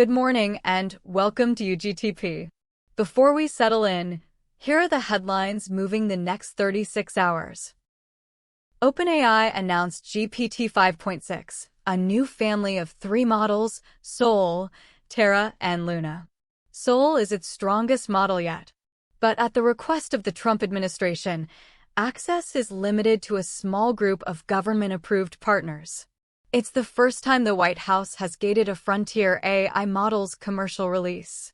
Good morning and welcome to UGTP. Before we settle in, here are the headlines moving the next 36 hours. OpenAI announced GPT-5.6, a new family of three models: Sol, Terra, and Luna. Sol is its strongest model yet, but at the request of the Trump administration, access is limited to a small group of government-approved partners. It's the first time the White House has gated a frontier AI model's commercial release.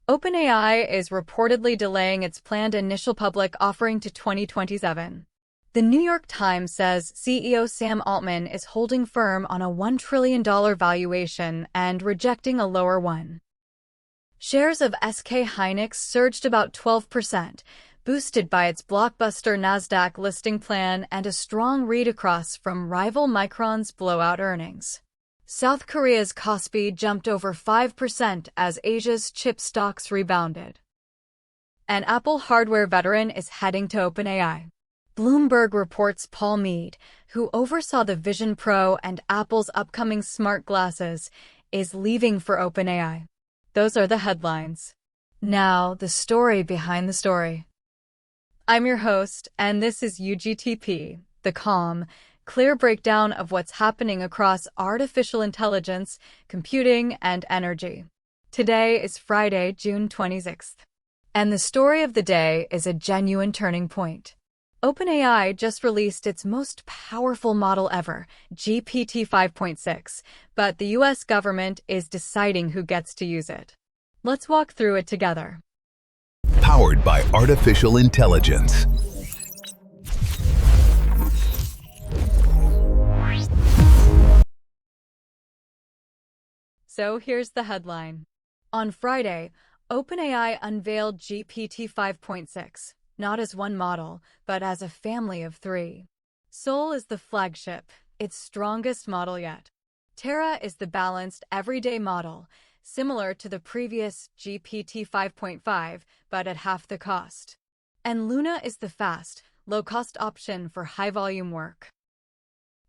OpenAI is reportedly delaying its planned initial public offering to 2027. The New York Times says CEO Sam Altman is holding firm on a $1 trillion valuation and rejecting a lower one. Shares of SK Hynix surged about 12%, boosted by its blockbuster Nasdaq listing plan and a strong read-across from rival Micron's blowout earnings. South Korea's Kospi jumped over 5% as Asia's chip stocks rebounded. An Apple hardware veteran is heading to OpenAI. Bloomberg reports Paul Mead, who oversaw the Vision Pro and Apple's upcoming smart glasses, is leaving for OpenAI. Those are the headlines. Now, the story behind the story. I'm your host, and this is UGTP, the calm, clear breakdown of what's happening across artificial intelligence, computing, and energy. Today is Friday, June 26th, and the story of the day is a genuine turning point. OpenAI just released its most powerful model ever, GPT-5.6, but the US government is deciding who gets to use it. Let's walk through it together. Powered by artificial intelligence. So here's the headline. On Friday, OpenAI unveiled GPT-5.6, not as one model, but as a family of three. Sol is the flagship, its strongest model yet. Terra is the balanced, everyday model, similar to the previous GPT 5.5, but at half the cost. And Luna is the fast, low-cost option for high-volume work.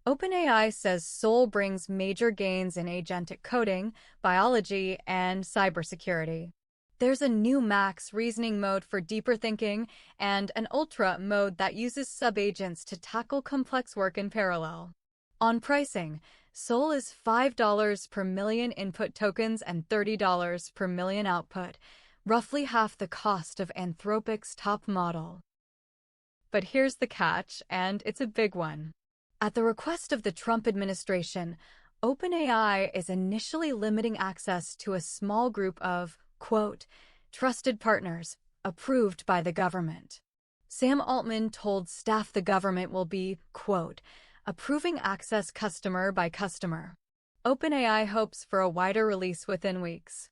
OpenAI says Sol brings major gains in agentic coding, biology, and cybersecurity. There's a new max reasoning mode for deeper thinking and an ultra mode that uses subagents to tackle complex work in parallel. On pricing, Sol is $5 per million input tokens and $30 per million output, roughly half the cost of Anthropic's top model. But here's the catch, and it's a big one. At the request of the Trump administration, OpenAI is initially limiting access to a small group of, quote, trusted partners, approved by the government. Sam Altman told staff the government will be, quote, approving access customer by customer. OpenAI hopes for a wider release within weeks.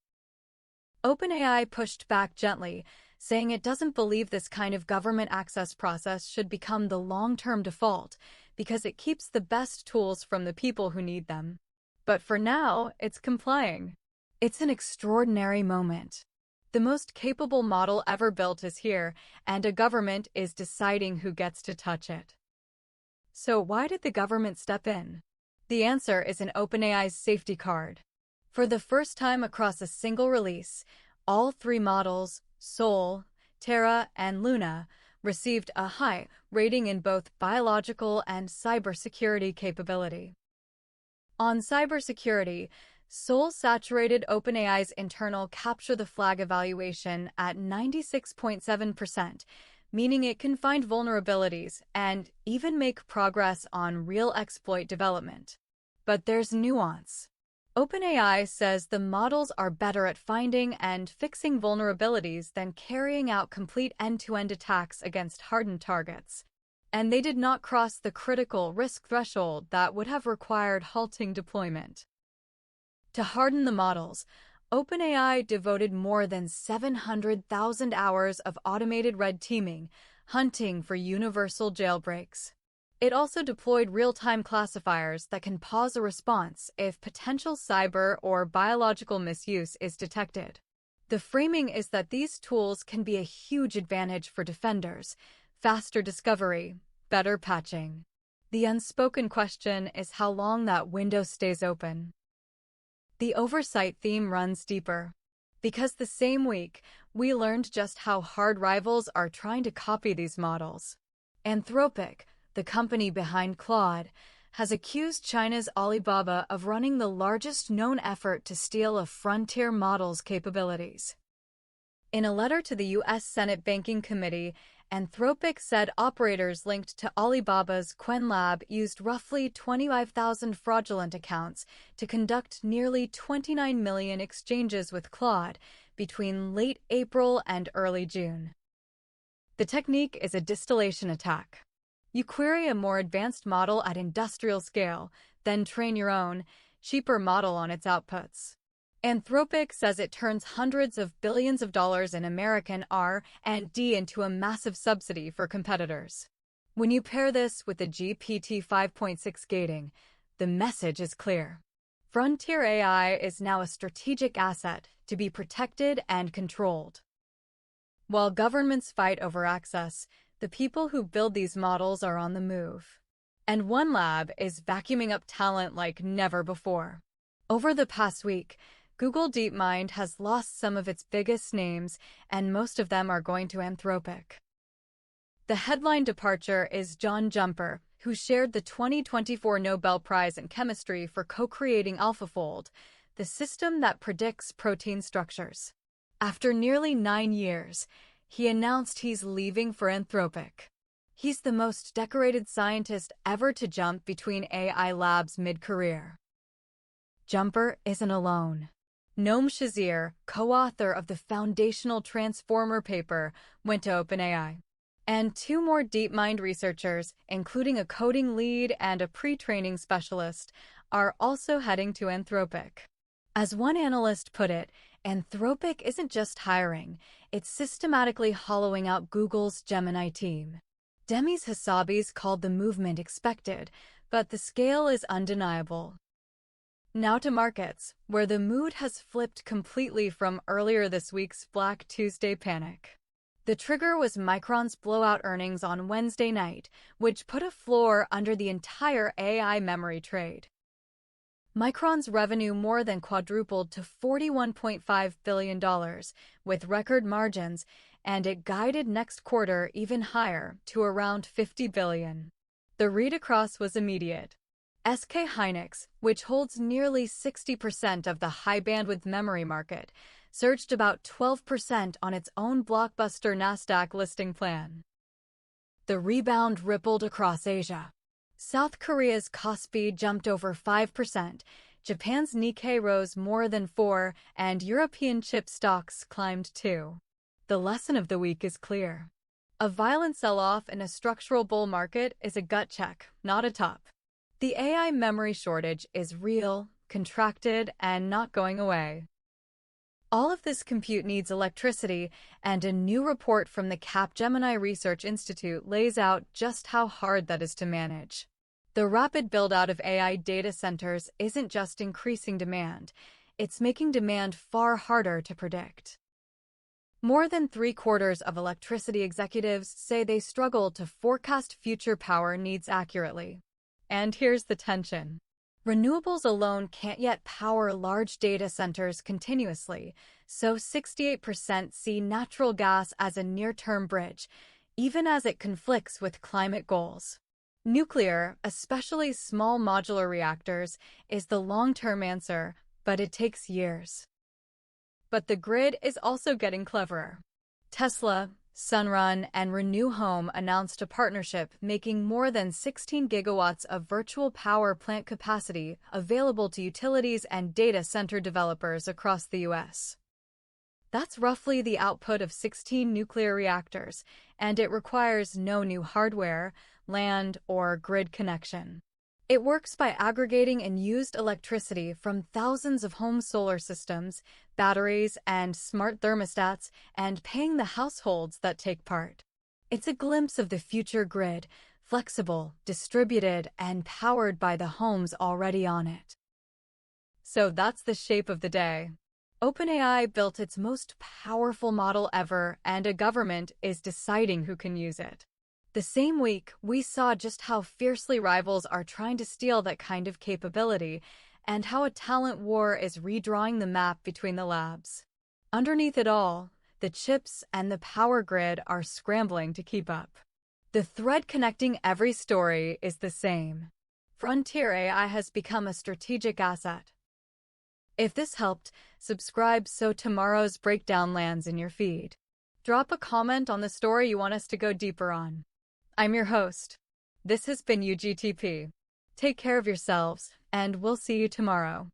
OpenAI pushed back gently, saying it doesn't believe this kind of government access process should become the long-term default because it keeps the best tools from the people who need them. But for now, it's complying. It's an extraordinary moment. The most capable model ever built is here, and a government is deciding who gets to touch it. So why did the government step in? The answer is in OpenAI's safety card. For the first time across a single release, all three models, Sol, Terra, and Luna, received a high rating in both biological and cybersecurity capability. On cybersecurity, Sol saturated OpenAI's internal capture the flag evaluation at 96.7%, meaning it can find vulnerabilities and even make progress on real exploit development. But there's nuance. OpenAI says the models are better at finding and fixing vulnerabilities than carrying out complete end-to-end attacks against hardened targets. And they did not cross the critical risk threshold that would have required halting deployment. To harden the models, OpenAI devoted more than 700,000 hours of automated red teaming, hunting for universal jailbreaks. It also deployed real-time classifiers that can pause a response if potential cyber or biological misuse is detected. The framing is that these tools can be a huge advantage for defenders: faster discovery, better patching. The unspoken question is how long that window stays open. The oversight theme runs deeper. Because the same week, we learned just how hard rivals are trying to copy these models. Anthropic, the company behind Claude, has accused China's Alibaba of running the largest known effort to steal a frontier model's capabilities. In a letter to the U.S. Senate Banking Committee, Anthropic said operators linked to Alibaba's Qwen Lab used roughly 25,000 fraudulent accounts to conduct nearly 29 million exchanges with Claude between late April and early June. The technique is a distillation attack. You query a more advanced model at industrial scale, then train your own, cheaper model on its outputs. Anthropic says it turns hundreds of billions of dollars in American R&D into a massive subsidy for competitors. When you pair this with the GPT-5.6 gating, the message is clear. Frontier AI is now a strategic asset to be protected and controlled. While governments fight over access, the people who build these models are on the move. And one lab is vacuuming up talent like never before. Over the past week, Google DeepMind has lost some of its biggest names, and most of them are going to Anthropic. The headline departure is John Jumper, who shared the 2024 Nobel Prize in Chemistry for co-creating AlphaFold, the system that predicts protein structures. After nearly 9 years, he announced he's leaving for Anthropic. He's the most decorated scientist ever to jump between AI labs mid-career. Jumper isn't alone. Noam Shazir, co-author of the foundational Transformer paper, went to OpenAI. And 2 more DeepMind researchers, including a coding lead and a pre-training specialist, are also heading to Anthropic. As one analyst put it, Anthropic isn't just hiring, it's systematically hollowing out Google's Gemini team. Demis Hassabis called the movement expected, but the scale is undeniable. Now to markets, where the mood has flipped completely from earlier this week's Black Tuesday panic. The trigger was Micron's blowout earnings on Wednesday night, which put a floor under the entire AI memory trade. Micron's revenue more than quadrupled to $41.5 billion, with record margins, and it guided next quarter even higher to around $50 billion. The read across was immediate. SK Hynix, which holds nearly 60% of the high-bandwidth memory market, surged about 12% on its own blockbuster Nasdaq listing plan. The rebound rippled across Asia. South Korea's Kospi jumped over 5%, Japan's Nikkei rose more than 4%, and European chip stocks climbed 2%. The lesson of the week is clear. A violent sell-off in a structural bull market is a gut check, not a top. The AI memory shortage is real, contracted, and not going away. All of this compute needs electricity, and a new report from the Capgemini Research Institute lays out just how hard that is to manage. The rapid build-out of AI data centers isn't just increasing demand, it's making demand far harder to predict. More than 3/4 of electricity executives say they struggle to forecast future power needs accurately. And here's the tension. Renewables alone can't yet power large data centers continuously, so 68% see natural gas as a near-term bridge, even as it conflicts with climate goals. Nuclear, especially small modular reactors, is the long-term answer, but it takes years. But the grid is also getting cleverer. Tesla, Sunrun, and Renew Home announced a partnership making more than 16 gigawatts of virtual power plant capacity available to utilities and data center developers across the U.S. That's roughly the output of 16 nuclear reactors, and it requires no new hardware, land, or grid connection. It works by aggregating and used electricity from thousands of home solar systems, batteries, and smart thermostats, and paying the households that take part. It's a glimpse of the future grid, flexible, distributed, and powered by the homes already on it. So that's the shape of the day. OpenAI built its most powerful model ever, and a government is deciding who can use it. The same week, we saw just how fiercely rivals are trying to steal that kind of capability, and how a talent war is redrawing the map between the labs. Underneath it all, the chips and the power grid are scrambling to keep up. The thread connecting every story is the same. Frontier AI has become a strategic asset. If this helped, subscribe so tomorrow's breakdown lands in your feed. Drop a comment on the story you want us to go deeper on. I'm your host. This has been UGTP. Take care of yourselves, and we'll see you tomorrow.